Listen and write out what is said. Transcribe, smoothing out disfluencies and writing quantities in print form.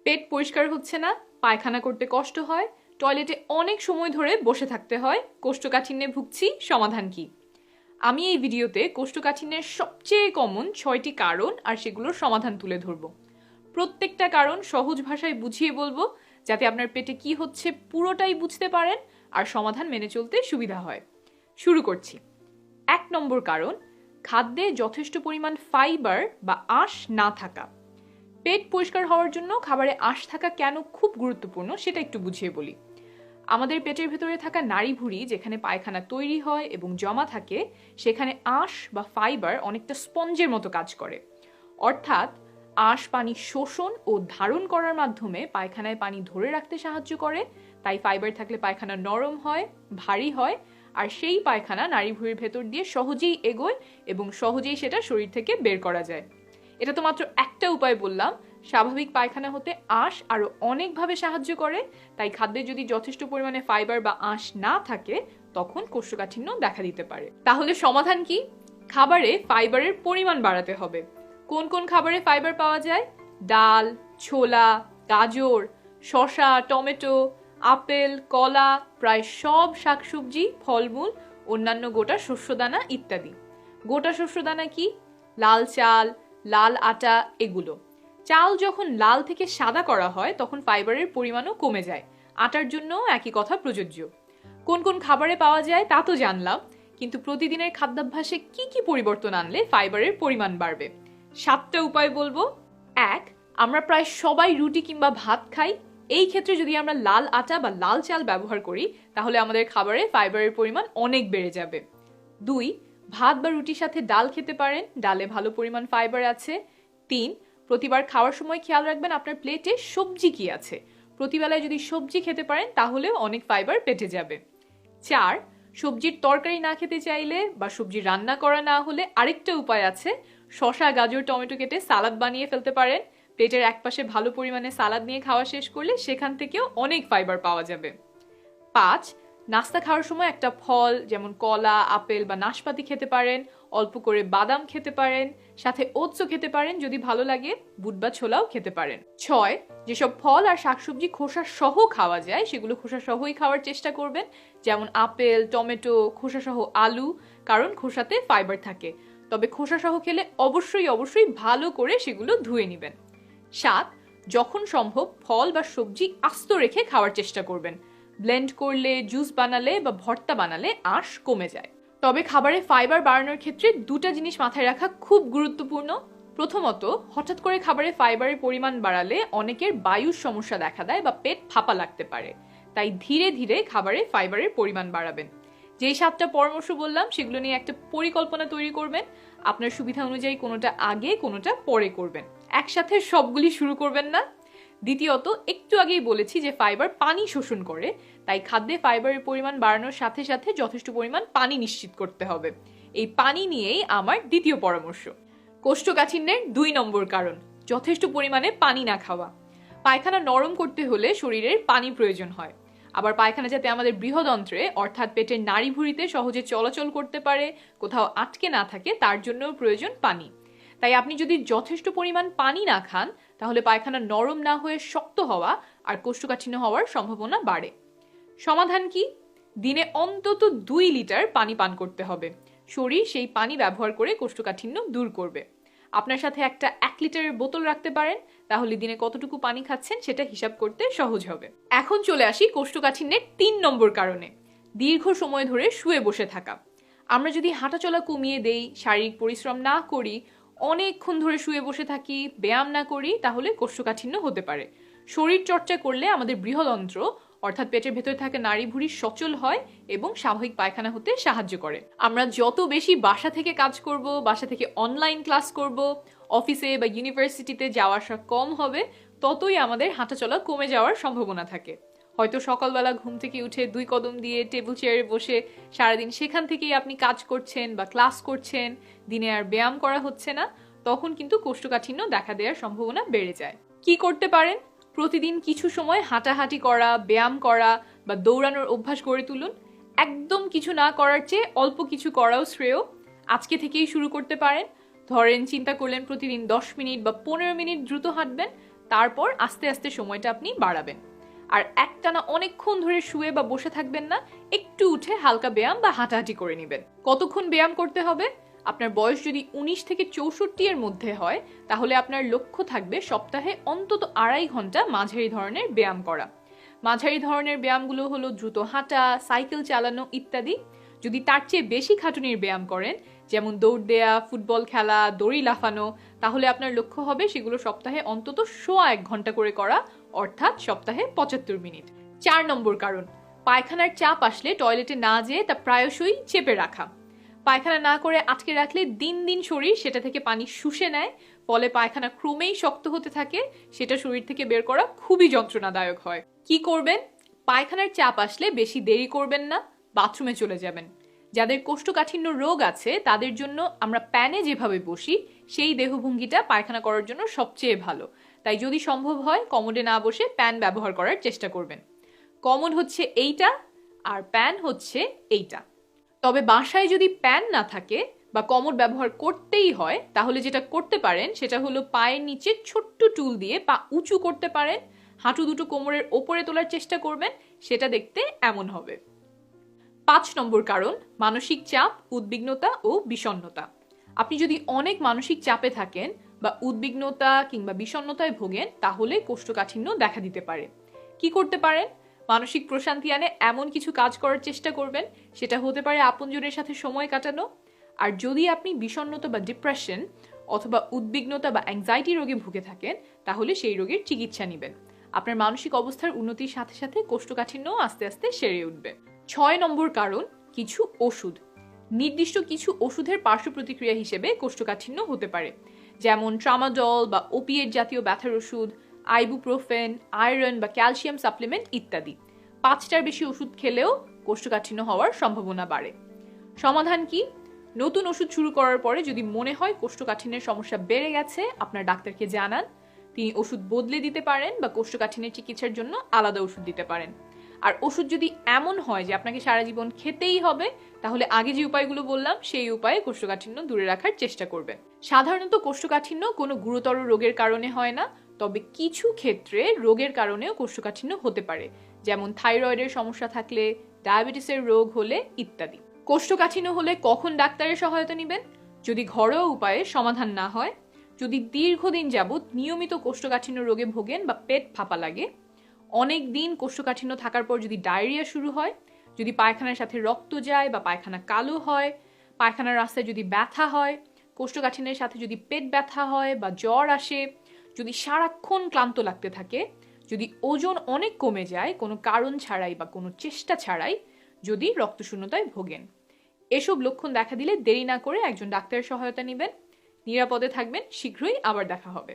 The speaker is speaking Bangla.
পেট পরিষ্কার হচ্ছে না, পায়খানা করতে কষ্ট হয়, টয়লেটে অনেক সময় ধরে বসে থাকতে হয়, কোষ্ঠকাঠিন্যে ভুগছি, সমাধান কি? আমি এই ভিডিওতে কোষ্ঠকাঠিন্যের সবচেয়ে কমন 6টি কারণ আর সেগুলোর সমাধান তুলে ধরব। প্রত্যেকটা কারণ সহজ ভাষায় বুঝিয়ে বলবো, যাতে আপনার পেটে কি হচ্ছে পুরোটাই বুঝতে পারেন আর সমাধান মেনে চলতে সুবিধা হয়। শুরু করছি। 1 নম্বর কারণ, খাদ্যে যথেষ্ট পরিমাণ ফাইবার বা আঁশ না থাকা। পেট পরিষ্কার হওয়ার জন্য খাবারে আঁশ থাকা কেন খুব গুরুত্বপূর্ণ সেটা একটু বুঝিয়ে বলি। আমাদের পেটের ভেতরে থাকা নাড়িভুঁড়ি যেখানে পায়খানা তৈরি হয় এবং জমা থাকে, সেখানে আঁশ বা ফাইবার অনেকটা স্পঞ্জের মতো কাজ করে। অর্থাৎ আঁশ পানি শোষণ ও ধারণ করার মাধ্যমে পায়খানায় পানি ধরে রাখতে সাহায্য করে। তাই ফাইবার থাকলে পায়খানা নরম হয়, ভারী হয়, আর সেই পায়খানা নাড়িভুঁড়ির ভেতর দিয়ে সহজেই এগোয় এবং সহজেই সেটা শরীর থেকে বের করা যায়। এটা তো মাত্র একটা উপায় বললাম। স্বাভাবিক পায়খানা হতে আঁশ আরো অনেকভাবে সাহায্য করে। তাই খাদ্যে যদি যথেষ্ট পরিমাণে ফাইবার বা আঁশ না থাকে, তখন কোষ্ঠকাঠিন্য দেখা দিতে পারে। তাহলে সমাধান কি? খাবারে ফাইবারের পরিমাণ বাড়াতে হবে। কোন কোন খাবারে ফাইবার পাওয়া যায়? ডাল, ছোলা, গাজর, শসা, টমেটো, আপেল, কলা, প্রায় সব শাকসবজি, ফলমূল, অন্যান্য গোটা শস্যদানা ইত্যাদি। গোটা শস্যদানা কি? লাল চাল, লাল আটা, এগুলো। চাল যখন লাল থেকে সাদা করা হয় তখন ফাইবারের পরিমাণও কমে যায়। আটার জন্য একই কথা প্রযোজ্য। কোন কোন খাবারে পাওয়া যায় তা তো জানলাম, কিন্তু প্রতিদিনের খাদ্যাভ্যাসে কি কি পরিবর্তন আনলে ফাইবারের পরিমাণ বাড়বে? 7টা উপায় বলবো। 1, আমরা প্রায় সবাই রুটি কিংবা ভাত খাই। এই ক্ষেত্রে যদি আমরা লাল আটা বা লাল চাল ব্যবহার করি, তাহলে আমাদের খাবারে ফাইবারের পরিমাণ অনেক বেড়ে যাবে। 2, ভাত বা রুটির সাথে ডাল খেতে পারেন, ডালে ভালো পরিমাণ ফাইবার আছে। 3, প্রতিবার খাওয়ার সময় খেয়াল রাখবেন আপনার প্লেটে সবজি কি আছে। প্রতিবেলায় যদি সবজি খেতে পারেন তাহলেও অনেক ফাইবার পেটে যাবে। 4, সবজির তরকারি না খেতে চাইলে বা সবজি রান্না করা না হলে আরেকটা উপায় আছে। শসা, গাজর, টমেটো কেটে সালাদ বানিয়ে ফেলতে পারেন। প্লেটের একপাশে ভালো পরিমাণে সালাদ নিয়ে খাওয়া শেষ করলে সেখান থেকেও অনেক ফাইবার পাওয়া যাবে। 5, নাস্তা খাওয়ার সময় একটা ফল যেমন কলা, আপেল বা নাশপাতি খেতে পারেন। অল্প করে বাদাম খেতে পারেন, সাথে ওটসও খেতে পারেন যদি ভালো লাগে, বুট বা ছোলাও খেতে পারেন। 6, যেসব ফল আর শাকসবজি খোসা সহ খাওয়া যায় সেগুলো খোসা সহই খাওয়ার চেষ্টা করবেন, যেমন আপেল, টমেটো, খোসা সহ আলু, কারণ খোসাতে ফাইবার থাকে। তবে খোসা সহ খেলে অবশ্যই ভালো করে সেগুলো ধুয়ে নেবেন। 7, যখন সম্ভব ফল বা সবজি আস্ত রেখে খাওয়ার চেষ্টা করবেন। ব্লেন্ড করলে, জুস বানালে বা ভর্তা বানালে আঁশ কমে যায়। তবে খাবারে ফাইবার বাড়ানোর ক্ষেত্রে 2টা জিনিস মাথায় রাখা খুব গুরুত্বপূর্ণ। প্রথমত, হঠাৎ করে খাবারে ফাইবারের পরিমাণ বাড়ালে অনেকের বায়ুর সমস্যা দেখা দেয় বা পেট ফাঁপা লাগতে পারে। তাই ধীরে ধীরে খাবারে ফাইবারের পরিমাণ বাড়াবেন। যেই 7টা পরামর্শ বললাম সেগুলো নিয়ে একটা পরিকল্পনা তৈরি করবেন। আপনার সুবিধা অনুযায়ী কোনোটা আগে কোনোটা পরে করবেন, একসাথে সবগুলি শুরু করবেন না। দ্বিতীয়ত, একটু আগেই বলেছি যে ফাইবার পানি শোষণ করে, তাই খাদ্যে ফাইবারের পরিমাণ বাড়ানোর সাথে সাথে যথেষ্ট পরিমাণ পানি নিশ্চিত করতে হবে। এই পানি নিয়েই আমার দ্বিতীয় পরামর্শ। কোষ্ঠকাঠিন্যের 2 নম্বর কারণ, যথেষ্ট পরিমাণে পানি না খাওয়া। পায়খানা নরম করতে হলে শরীরের পানি প্রয়োজন হয়। আবার পায়খানা যাতে আমাদের বৃহদন্ত্রে অর্থাৎ পেটের নাড়িভুঁড়িতে সহজে চলাচল করতে পারে, কোথাও আটকে না থাকে, তার জন্যও প্রয়োজন পানি। তাই আপনি যদি যথেষ্ট পরিমাণ পানি না খান, তাহলে পায়খানা নরম না হয়ে শক্ত হওয়া আর কোষ্ঠকাঠিন্য হওয়ার সম্ভাবনা বাড়ে। সমাধান কি? দিনে অন্তত 2 লিটার পানি পান করতে হবে। শরীর সেই পানি ব্যবহার করে কোষ্ঠকাঠিন্য দূর করবে। আপনার সাথে একটা 1 লিটারের বোতল রাখতে পারেন, তাহলে দিনে কতটুকু পানি খাচ্ছেন সেটা হিসাব করতে সহজ হবে। এখন চলে আসি কোষ্ঠকাঠিন্যের 3 নম্বর কারণে, দীর্ঘ সময় ধরে শুয়ে বসে থাকা। আমরা যদি হাঁটাচলা কমিয়ে দেই, শারীরিক পরিশ্রম না করি, অনেকক্ষণ ধরে শুয়ে বসে থাকি, ব্যায়াম না করি, তাহলে কোষ্ঠকাঠিন্য হতে পারে। শরীর চর্চা করলে আমাদের বৃহদন্ত্র অর্থাৎ পেটের ভেতরে থাকা নাড়িভুঁড়ি সচল হয় এবং স্বাভাবিক পায়খানা হতে সাহায্য করে। আমরা যত বেশি বাসা থেকে কাজ করব, বাসা থেকে অনলাইন ক্লাস করব, অফিসে বা ইউনিভার্সিটিতে যাওয়া আসা কম হবে, ততই আমাদের হাঁটাচলা কমে যাওয়ার সম্ভাবনা থাকে। হয়তো সকালবেলা ঘুম থেকে উঠে 2 কদম দিয়ে টেবিল চেয়ারে বসে সারাদিন সেখান থেকেই আপনি কাজ করছেন বা ক্লাস করছেন, দিনে আর ব্যায়াম করা হচ্ছে না, তখন কিন্তু কোষ্ঠকাঠিন্য দেখা দেওয়ার সম্ভাবনা বেড়ে যায়। কি করতে পারেন? প্রতিদিন কিছু সময় হাঁটাহাঁটি করা, ব্যায়াম করা বা দৌড়ানোর অভ্যাস গড়ে তুলুন। একদম কিছু না করার চেয়ে অল্প কিছু করাও শ্রেয়। আজকে থেকেই শুরু করতে পারেন। ধরেন চিন্তা করলেন প্রতিদিন 10 মিনিট বা 15 মিনিট দ্রুত হাঁটবেন, তারপর আস্তে আস্তে সময়টা আপনি বাড়াবেন। আর একটানা অনেকক্ষণ ধরে শুয়ে বা বসে থাকবেন না, একটু উঠে হালকা ব্যায়াম বা হাঁটাহাঁটি করে নেবেন। কতক্ষণ ব্যায়াম করতে হবে? আপনার বয়স যদি 19 থেকে 64 এর মধ্যে হয়, তাহলে আপনার লক্ষ্য থাকবে সপ্তাহে অন্তত 2.5 ঘন্টা মাঝারি ধরনের ব্যায়াম করা। মাঝারি ধরনের ব্যায়ামগুলো হলো দ্রুত হাঁটা, সাইকেল চালানো ইত্যাদি। যদি তার চেয়ে বেশি খাটুনির ব্যায়াম করেন, যেমন দৌড় দেয়া, ফুটবল খেলা, দড়ি লাফানো, তাহলে আপনার লক্ষ্য হবে সেগুলো সপ্তাহে অন্তত 1.5 ঘন্টা করে করা, অর্থাৎ সপ্তাহে 75 মিনিট। 4 নম্বর কারণ, পায়খানার চাপ আসলে টয়লেটে না যেয়ে তা প্রায়শই চেপে রাখা। পায়খানা না করে আটকে রাখলে দিন দিন শরীর সেটা থেকে পানি শুষে নেয়, ফলে পায়খানা ক্রমেই শক্ত হতে থাকে, সেটা শরীর থেকে বের করা খুবই যন্ত্রণাদায়ক হয়। কি করবেন? পায়খানার চাপ আসলে বেশি দেরি করবেন না, বাথরুমে চলে যাবেন। যাদের কোষ্ঠকাঠিন্য রোগ আছে তাদের জন্য আমরা প্যানে যেভাবে বসি সেই দেহভঙ্গিটা পায়খানা করার জন্য সবচেয়ে ভালো। তাই যদি সম্ভব হয় কমোডে না বসে প্যান ব্যবহার করার চেষ্টা করবেন। কমোড হচ্ছে এইটা আর প্যান হচ্ছে এইটা। তবে বাসায় যদি প্যান না থাকে বা কমোড ব্যবহার করতেই হয়, তাহলে যেটা করতে পারেন সেটা হলো পায়ের নিচে ছোট্ট টুল দিয়ে পা উঁচু করতে পারেন, হাঁটু দুটো কোমরের ওপরে তোলার চেষ্টা করবেন, সেটা দেখতে এমন হবে। 5 নম্বর কারণ, মানসিক চাপ, উদ্বিগ্নতা ও বিষণ্ণতা। আপনি যদি অনেক মানসিক চাপে থাকেন বা উদ্বিগ্নতা কিংবা বিষণ্ণতায় ভোগেন, তাহলে কোষ্ঠকাঠিন্য দেখা দিতে পারে। কি করতে পারেন? মানসিক প্রশান্তি আনে এমন কিছু কাজ করার চেষ্টা করবেন, সেটা হতে পারে আপনজনের সাথে সময় কাটানো। আর যদি আপনি বিষণ্ণতা বা ডিপ্রেশন অথবা উদ্বিগ্নতা বা অ্যাংজাইটি রোগে ভুগে থাকেন, তাহলে সেই রোগের চিকিৎসা নেবেন। আপনার মানসিক অবস্থার উন্নতির সাথে সাথে কোষ্ঠকাঠিন্য আস্তে আস্তে সেরে উঠবে। 6 নম্বর কারণ, কিছু ওষুধ। নির্দিষ্ট কিছু ওষুধের পার্শ্ব প্রতিক্রিয়া হিসেবে কোষ্ঠকাঠিন্য হতে পারে, যেমন ট্রামাডল বা ওপিয়েট জাতীয় ব্যথার ওষুধ, আইবুপ্রোফেন, আয়রন বা ক্যালসিয়াম সাপ্লিমেন্ট ইত্যাদি। 5টার বেশি ওষুধ খেলেও কোষ্ঠকাঠিন্য হওয়ার সম্ভাবনা বাড়ে। সমাধান কি? নতুন ওষুধ শুরু করার পরে যদি মনে হয় কোষ্ঠকাঠিন্যের সমস্যা বেড়ে গেছে, আপনার ডাক্তারকে জানান। তিনি ওষুধ বদলে দিতে পারেন বা কোষ্ঠকাঠিন্যের চিকিৎসার জন্য আলাদা ওষুধ দিতে পারেন। আর ওষুধ যদি এমন হয় যে আপনাকে সারা জীবন খেতেই হবে, তাহলে আগে যে উপায়গুলো বললাম সেই উপায়ে কোষ্ঠকাঠিন্য দূরে রাখার চেষ্টা করবেন। সাধারণত কোষ্ঠকাঠিন্য কোনো গুরুতর রোগের কারণে হয় না, তবে কিছু ক্ষেত্রে রোগের কারণেও কোষ্ঠকাঠিন্য হতে পারে, যেমন থাইরয়েডের সমস্যা থাকলে, ডায়াবেটিসের রোগ হলে ইত্যাদি। কোষ্ঠকাঠিন্য হলে কখন ডাক্তারের সহায়তা নেবেন? যদি ঘরোয়া উপায়ে সমাধান না হয়, যদি দীর্ঘদিন যাবৎ নিয়মিত কোষ্ঠকাঠিন্য রোগে ভোগেন বা পেট ফাঁপা লাগে, অনেক দিন কোষ্ঠকাঠিন্য থাকার পর যদি ডায়রিয়া শুরু হয়, যদি পায়খানার সাথে রক্ত যায় বা পায়খানা কালো হয়, পায়খানার রাস্তায় যদি ব্যথা হয়, কোষ্ঠকাঠিন্যের সাথে যদি পেট ব্যথা হয় বা জ্বর আসে, যদি সারাক্ষণ ক্লান্ত লাগতে থাকে, যদি ওজন অনেক কমে যায় কোনো কারণ ছাড়াই বা কোনো চেষ্টা ছাড়াই, যদি রক্তশূন্যতায় ভোগেন, এসব লক্ষণ দেখা দিলে দেরি না করে একজন ডাক্তারের সহায়তা নেবেন। নিরাপদে থাকবেন, শীঘ্রই আবার দেখা হবে।